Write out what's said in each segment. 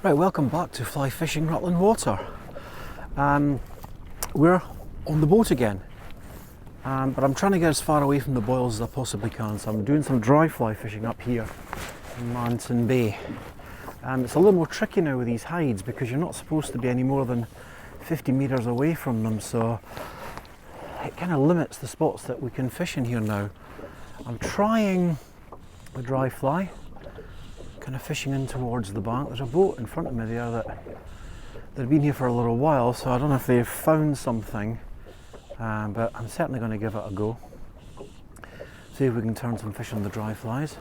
Right, welcome back to Fly Fishing Rutland Water. We're on the boat again, but I'm trying to get as far away from the boils as I possibly can, so I'm doing some dry fly fishing up here in Manton Bay. It's a little more tricky now with these hides because you're not supposed to be any more than 50 metres away from them, so it kind of limits the spots that we can fish in here now. I'm trying the dry fly, kind of fishing in towards the bank. There's a boat in front of me there that they've been here for a little while, so I don't know if they've found something, but I'm certainly going to give it a go. See if we can turn some fish on the dry flies.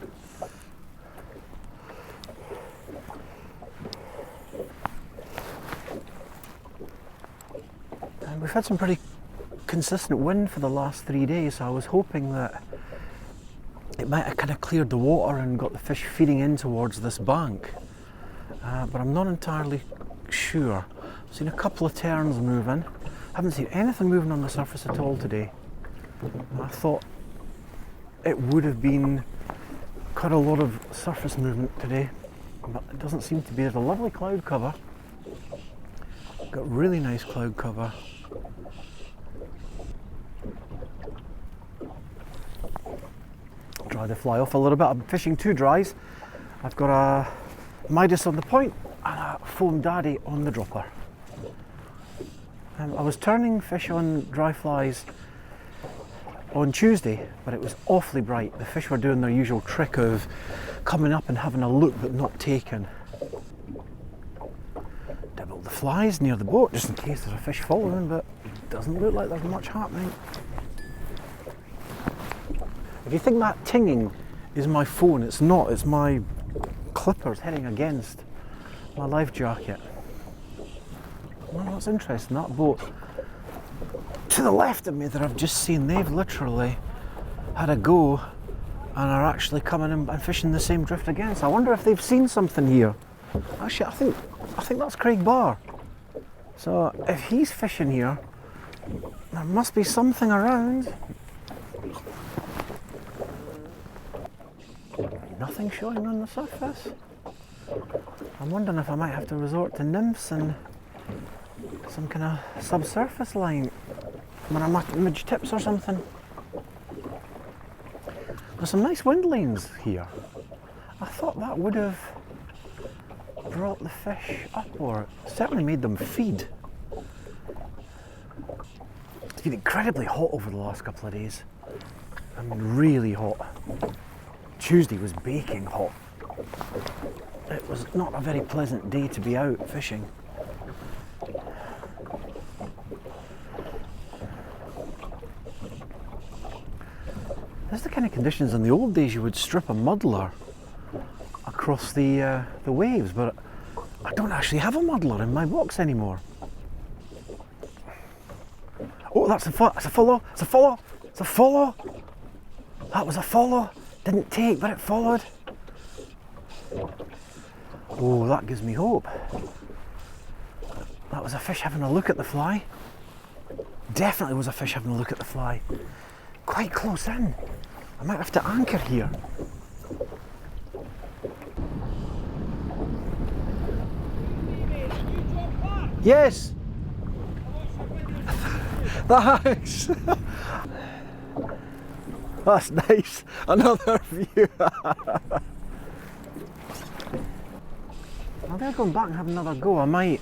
And we've had some pretty consistent wind for the last 3 days, so I was hoping that it might have kind of cleared the water and got the fish feeding in towards this bank, but I'm not entirely sure. I've seen a couple of terns moving. Haven't seen anything moving on the surface at all today. I thought it would have been quite a lot of surface movement today, but it doesn't seem to be. There's a lovely cloud cover. Got really nice cloud cover. Dry the fly off a little bit. I'm fishing two dries. I've got a Midas on the point and a Foam Daddy on the dropper. I was turning fish on dry flies on Tuesday, but it was awfully bright. The fish were doing their usual trick of coming up and having a look but not taken. Dibble the flies near the boat just in case there's a fish following, but it doesn't look like there's much happening. If you think that tinging is my phone, it's not. It's my clippers heading against my life jacket. Well, that's interesting. That boat to the left of me that I've just seen, they've literally had a go and are actually coming in and fishing the same drift again. So I wonder if they've seen something here. Actually, I think that's Craig Barr. So if he's fishing here, there must be something around. Nothing showing on the surface. I'm wondering if I might have to resort to nymphs and some kind of subsurface line, one of my midge tips or something. There's some nice wind lanes here. I thought that would have brought the fish up, or certainly made them feed. It's been incredibly hot over the last couple of days. I mean, really hot. Tuesday was baking hot. It was not a very pleasant day to be out fishing. This is the kind of conditions in the old days you would strip a muddler across the waves, but I don't actually have a muddler in my box anymore. Oh, that's a follow! It's a follow! It's a follow! It's a follow! That was a follow! Didn't take, but it followed. Oh, that gives me hope. That was a fish having a look at the fly. Definitely was a fish having a look at the fly. Quite close in. I might have to anchor here. Yes. Thanks. That's nice. Another view. I'm going back and have another go. I might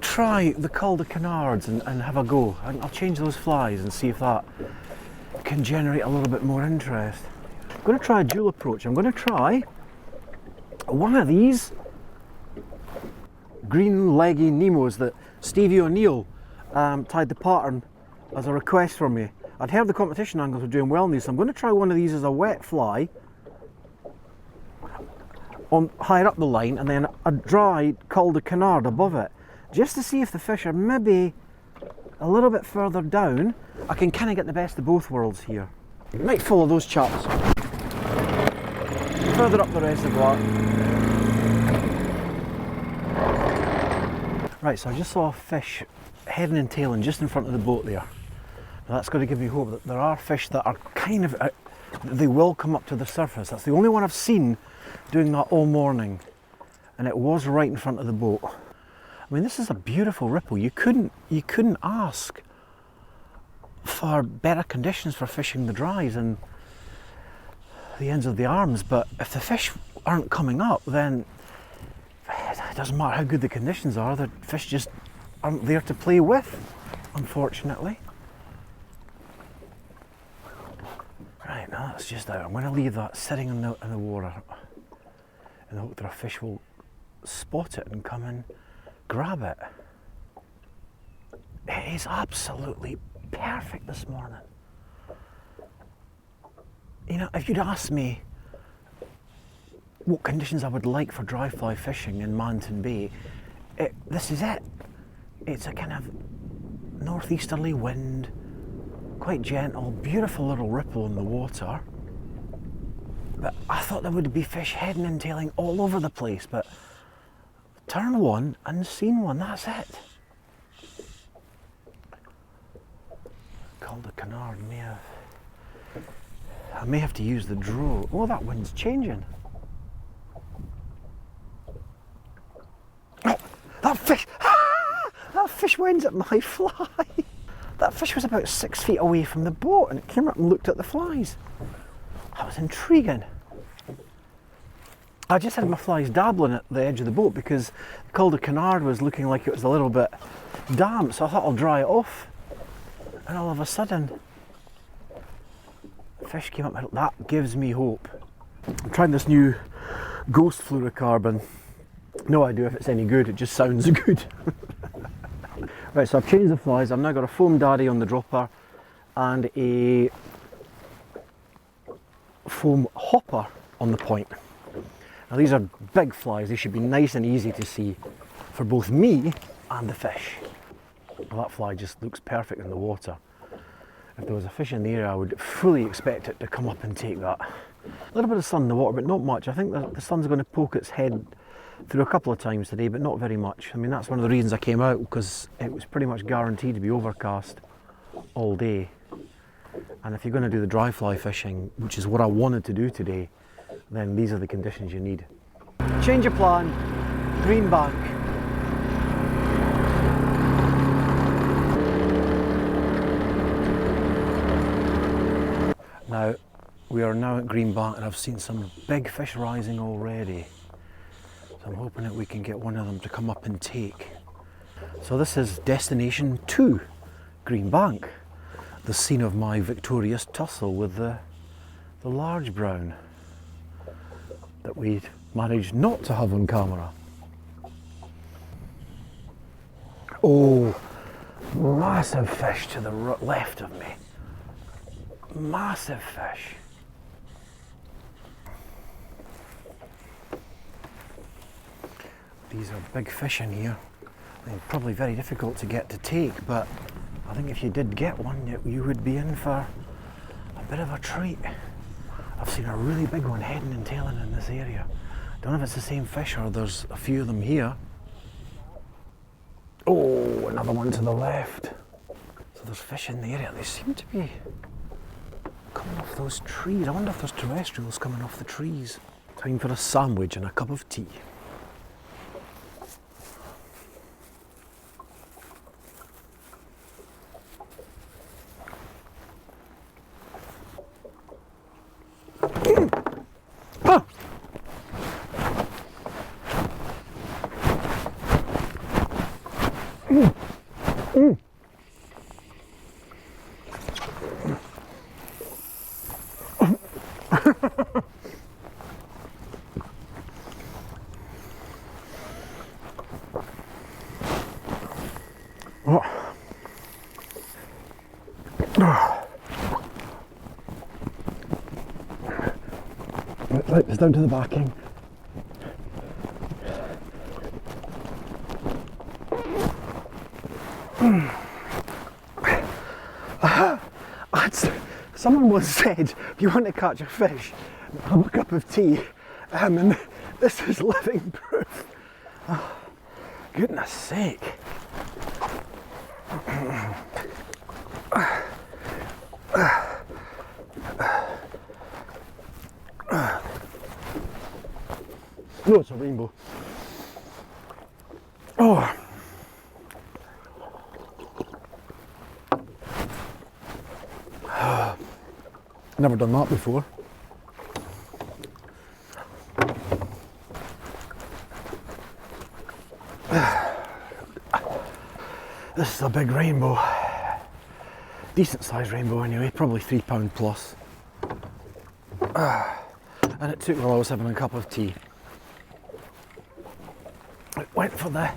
try the cul de canards and have a go. I'll change those flies and see if that can generate a little bit more interest. I'm going to try a dual approach. I'm going to try one of these green leggy Nemos that Stevie O'Neill tied the pattern as a request for me. I'd heard the competition angles were doing well in these, so I'm going to try one of these as a wet fly on higher up the line, and then a dry cul de canard above it, just to see if the fish are maybe a little bit further down. I can kind of get the best of both worlds here. Might follow those chaps further up the reservoir. Right, so I just saw a fish heading and tailing just in front of the boat there. Now that's going to give me hope that there are fish that are kind of, they will come up to the surface. That's the only one I've seen doing that all morning. and it was right in front of the boat. I mean, this is a beautiful ripple. You couldn't ask for better conditions for fishing the dries and the ends of the arms, but if the fish aren't coming up, then it doesn't matter how good the conditions are, the fish just aren't there to play with, unfortunately. Right, now that's just out. I'm going to leave that sitting in the water in the hope that a fish will spot it and come and grab it. It is absolutely perfect this morning. You know, if you'd asked me what conditions I would like for dry fly fishing in Mountain Bay, this is it. It's a kind of northeasterly wind, quite gentle, beautiful little ripple in the water. But I thought there would be fish heading and tailing all over the place, but turn one and seen one, that's it. Called a canard, I may have to use the draw. Oh, that wind's changing. Oh, that fish! Ah, that fish went at my fly. That fish was about 6 feet away from the boat and it came up and looked at the flies. That was intriguing. I just had my flies dabbling at the edge of the boat because the cul de canard was looking like it was a little bit damp, so I thought I'll dry it off. And all of a sudden, the fish came up. That gives me hope. I'm trying this new ghost fluorocarbon. No idea if it's any good, it just sounds good. Right, so I've changed the flies. I've now got a foam daddy on the dropper and a foam hopper on the point. Now these are big flies, they should be nice and easy to see for both me and the fish. Well, that fly just looks perfect in the water. If there was a fish in the area, I would fully expect it to come up and take that. A little bit of sun in the water, but not much. I think the sun's going to poke its head through a couple of times today, but not very much. I mean, that's one of the reasons I came out, because it was pretty much guaranteed to be overcast all day. And if you're going to do the dry fly fishing, which is what I wanted to do today, then these are the conditions you need. Change of plan, green bank. Now, we are now at Green Bank and I've seen some big fish rising already. So I'm hoping that we can get one of them to come up and take. So this is destination 2, Green Bank, the scene of my victorious tussle with the large brown that we managed not to have on camera. Oh, massive fish to the left of me. Massive fish. These are big fish in here. They're probably very difficult to get to take, but I think if you did get one, you would be in for a bit of a treat. I've seen a really big one heading and tailing in this area. Don't know if it's the same fish or there's a few of them here. Oh, another one to the left. So there's fish in the area. They seem to be coming off those trees. I wonder if there's terrestrials coming off the trees. Time for a sandwich and a cup of tea. Right, it's down to the backing. Someone once said, if you want to catch a fish, have a cup of tea. And this is living proof. Oh, goodness sake. No, it's a rainbow. Oh, never done that before. This is a big rainbow. Decent sized rainbow anyway, probably £3 plus. And it took while I was having a cup of tea. I went for the...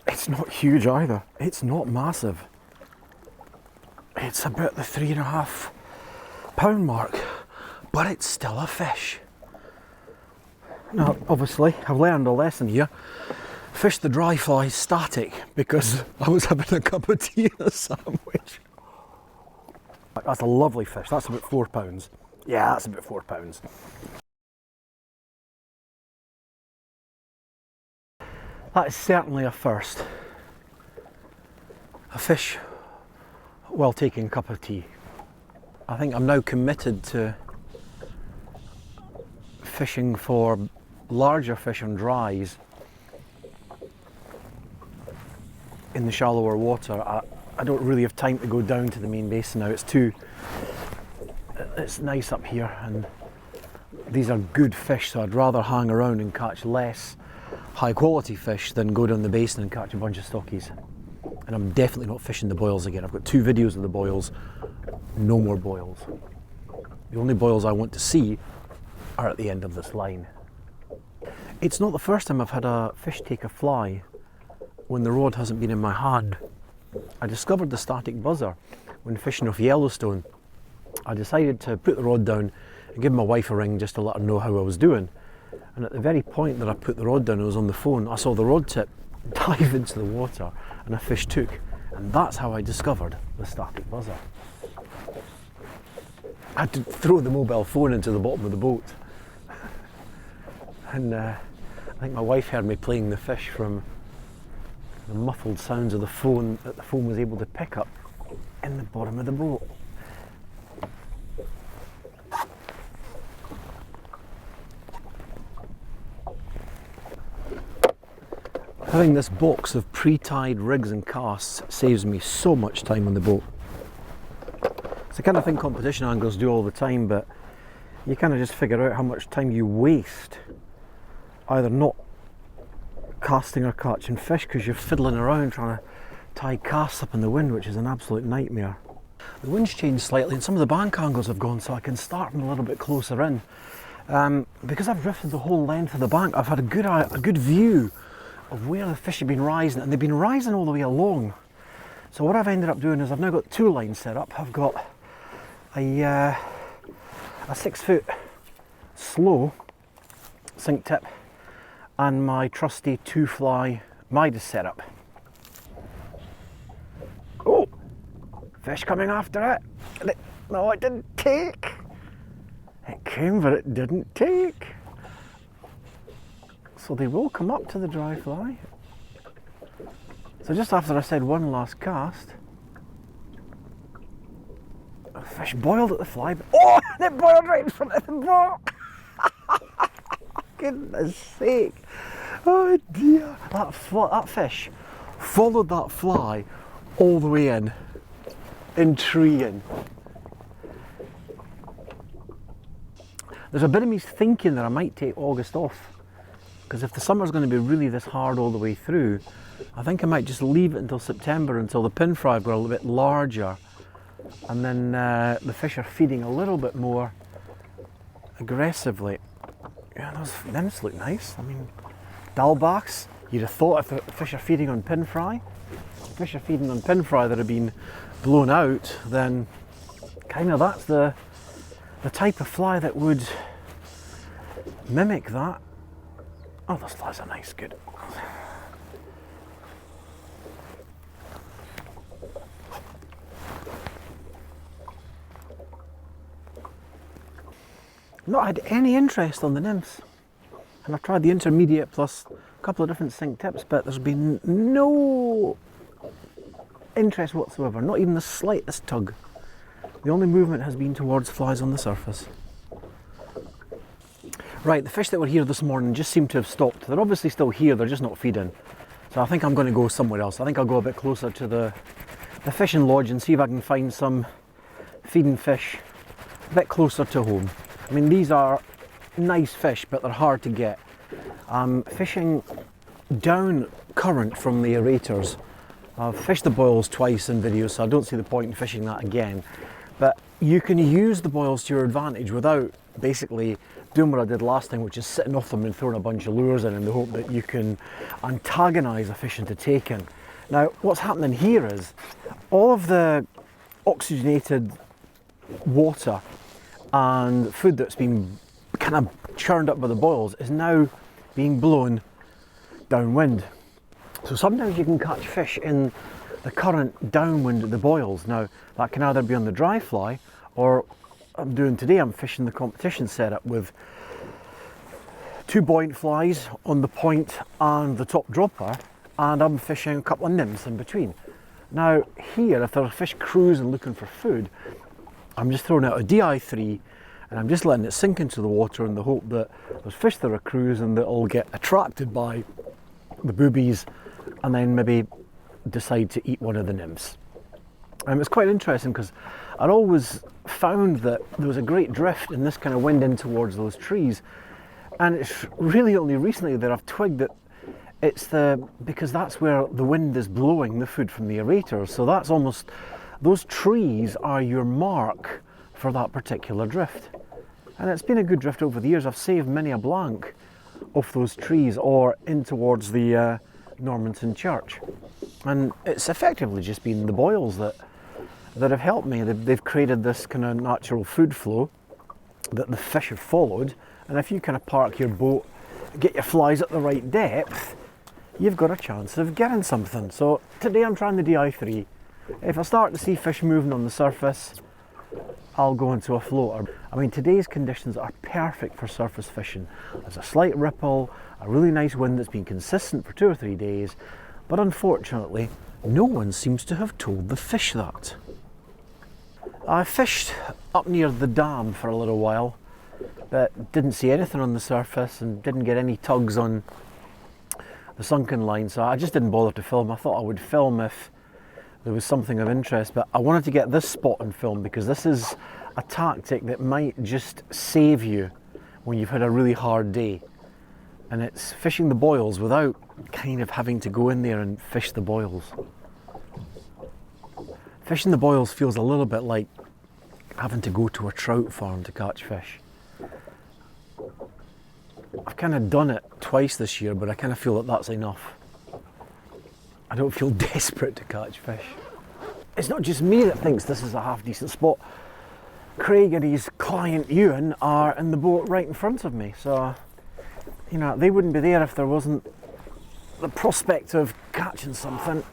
It's not huge either. It's not massive. It's about the £3.5 mark, but it's still a fish. Now, obviously, I've learned a lesson here. Fish the dry fly static because I was having a cup of tea and a sandwich. That's a lovely fish. That's about £4. Yeah, that's about £4. That is certainly a first. A fish while taking a cup of tea. I think I'm now committed to fishing for larger fish on dries in the shallower water. I don't really have time to go down to the main basin now. It's nice up here and these are good fish, so I'd rather hang around and catch less high quality fish than go down the basin and catch a bunch of stockies. And I'm definitely not fishing the boils again. I've got 2 videos of the boils, no more boils. The only boils I want to see are at the end of this line. It's not the first time I've had a fish take a fly when the rod hasn't been in my hand. I discovered the static buzzer when fishing off Yellowstone. I decided to put the rod down and give my wife a ring just to let her know how I was doing. And at the very point that I put the rod down, I was on the phone, I saw the rod tip dive into the water and a fish took. And that's how I discovered the static buzzer. I had to throw the mobile phone into the bottom of the boat. And I think my wife heard me playing the fish from the muffled sounds of the phone that the phone was able to pick up in the bottom of the boat. Having this box of pre-tied rigs and casts saves me so much time on the boat. It's the kind of thing competition anglers do all the time, but you kind of just figure out how much time you waste either not casting or catching fish because you're fiddling around trying to tie casts up in the wind, which is an absolute nightmare. The wind's changed slightly and some of the bank angles have gone, so I can start from a little bit closer in. Because I've drifted the whole length of the bank, I've had a good view of where the fish have been rising, and they've been rising all the way along. So what I've ended up doing is I've now got 2 lines set up. I've got a 6-foot slow sink tip and my trusty 2-fly Midas setup. Oh, fish coming after it. No, it didn't take. It came, but it didn't take. So they will come up to the dry fly. So just after I said one last cast, the fish boiled at the fly. Oh, it boiled right in front of the boat. Goodness sake. Oh dear. That fish followed that fly all the way in. Intriguing. There's a bit of me thinking that I might take August off, because if the summer's going to be really this hard all the way through, I think I might just leave it until September, until the pin fry grow a little bit larger, and then the fish are feeding a little bit more aggressively. Yeah, those nymphs look nice. I mean, dalbachs, you'd have thought if the fish are feeding on pin fry, if fish are feeding on pin fry that have been blown out, then kind of that's the type of fly that would mimic that. Oh, those flies are nice, good. Not had any interest on the nymphs, and I've tried the intermediate plus a couple of different sink tips, but there's been no interest whatsoever, not even the slightest tug. The only movement has been towards flies on the surface. Right, the fish that were here this morning just seem to have stopped. They're obviously still here, they're just not feeding. So I think I'm going to go somewhere else. I think I'll go a bit closer to the fishing lodge and see if I can find some feeding fish a bit closer to home. I mean, these are nice fish, but they're hard to get. I'm fishing down current from the aerators. I've fished the boils twice in videos, so I don't see the point in fishing that again. But you can use the boils to your advantage without basically doing what I did last time, which is sitting off them and throwing a bunch of lures in the hope that you can antagonise a fish into taking. Now, what's happening here is all of the oxygenated water and food that's been kind of churned up by the boils is now being blown downwind. So sometimes you can catch fish in the current downwind of the boils. Now, that can either be on the dry fly, or I'm doing today, I'm fishing the competition setup with 2 buoyant flies on the point and the top dropper, and I'm fishing a couple of nymphs in between. Now here, if there are fish cruising looking for food, I'm just throwing out a DI3 and I'm just letting it sink into the water in the hope that there's fish that are cruising that will get attracted by the boobies and then maybe decide to eat one of the nymphs. It's quite interesting because I'd always found that there was a great drift in this kind of wind in towards those trees, and it's really only recently that I've twigged that it's because that's where the wind is blowing the food from the aerators. So that's almost, those trees are your mark for that particular drift. And it's been a good drift over the years. I've saved many a blank off those trees or in towards the Normanton Church. And it's effectively just been the boils that have helped me. They've created this kind of natural food flow that the fish have followed. And if you kind of park your boat, get your flies at the right depth, you've got a chance of getting something. So today I'm trying the DI3. If I start to see fish moving on the surface, I'll go into a floater. I mean, today's conditions are perfect for surface fishing. There's a slight ripple, a really nice wind that's been consistent for 2 or 3 days, but unfortunately, no one seems to have told the fish that. I fished up near the dam for a little while, but didn't see anything on the surface and didn't get any tugs on the sunken line, so I just didn't bother to film. I thought I would film if there was something of interest, but I wanted to get this spot on film because this is a tactic that might just save you when you've had a really hard day. And it's fishing the boils without kind of having to go in there and fish the boils. Fishing the boils feels a little bit like having to go to a trout farm to catch fish. I've kind of done it twice this year, but I kind of feel that that's enough. I don't feel desperate to catch fish. It's not just me that thinks this is a half decent spot. Craig and his client Ewan are in the boat right in front of me, so you know, they wouldn't be there if there wasn't the prospect of catching something.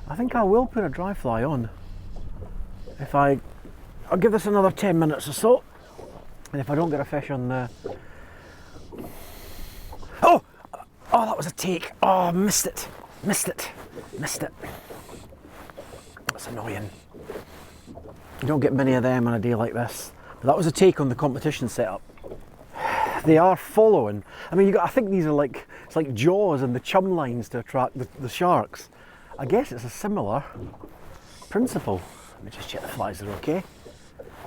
I think I will put a dry fly on. I'll give this another 10 minutes or so, and if I don't get a fish on the... Oh, that was a take. Oh, missed it. That's annoying. You don't get many of them on a day like this. But that was a take on the competition setup. They are following. I mean, I think these are like, it's like jaws and the chum lines to attract the sharks. I guess it's a similar principle. Let me just check the flies are okay.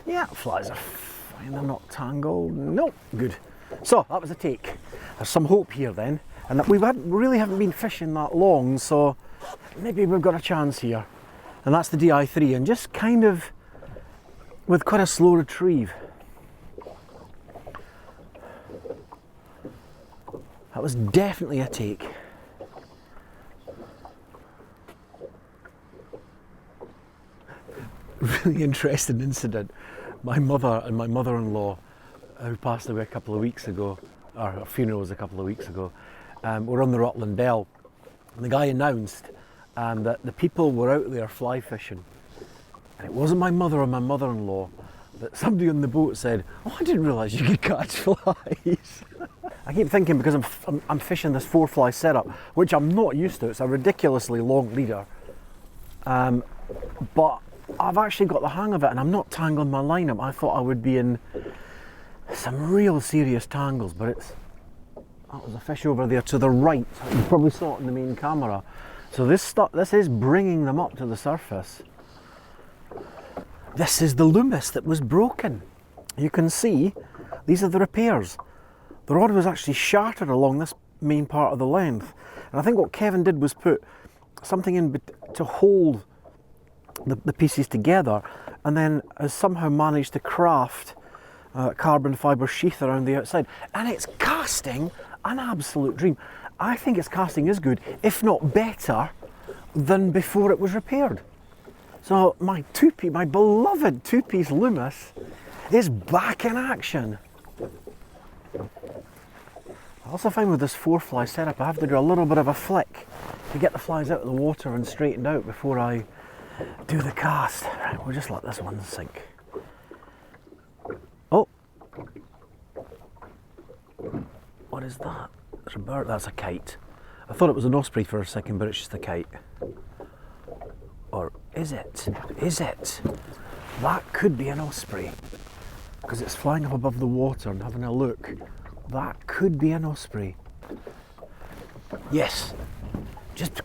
Yeah, flies are fine, they're not tangled. Nope, good. So that was a take. There's some hope here then, and that we really haven't been fishing that long, so maybe we've got a chance here. And that's the DI3, and just kind of with quite a slow retrieve. That was definitely a take. Really interesting incident. My mother and my mother-in-law, who passed away a couple of weeks ago, or her funeral was a couple of weeks ago, were on the Rutland Bell, and the guy announced that the people were out there fly fishing, and it wasn't my mother or my mother-in-law, but somebody on the boat said, "Oh, I didn't realise you could catch flies." I keep thinking, because I'm fishing this 4-fly setup, which I'm not used to. It's a ridiculously long leader, but I've actually got the hang of it and I'm not tangling my line up. I thought I would be in some real serious tangles, but that was a fish over there to the right. You probably saw it in the main camera. So this is bringing them up to the surface. This is the loomis that was broken. You can see these are the repairs. The rod was actually shattered along this main part of the length. And I think what Kevin did was put something in to hold the pieces together, and then has somehow managed to craft a carbon fibre sheath around the outside. And it's casting an absolute dream. I think it's casting as good, if not better, than before it was repaired. So my beloved two-piece loomis is back in action. I also find with this 4-fly setup, I have to do a little bit of a flick to get the flies out of the water and straightened out before I do the cast. Right, we'll just let this one sink. Oh! What is that? There's a bird. That's a kite. I thought it was an osprey for a second, but it's just a kite. Or is it? Is it? That could be an osprey, because it's flying up above the water and having a look. That could be an osprey. Yes, just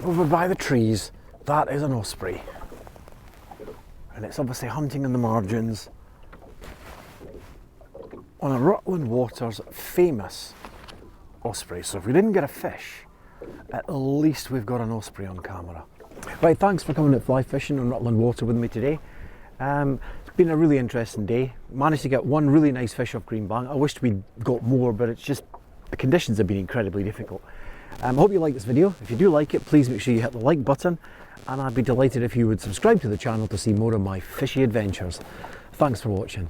over by the trees, that is an osprey. And it's obviously hunting in the margins on a Rutland waters famous osprey. So if we didn't get a fish, at least we've got an osprey on camera. Right, thanks for coming out fly fishing on Rutland water with me today. It's been a really interesting day. Managed to get one really nice fish off greenbank. I wished we'd got more, but it's just the conditions have been incredibly difficult. I hope you like this video. If you do like it, please make sure you hit the like button, and I'd be delighted if you would subscribe to the channel to see more of my fishy adventures. Thanks for watching.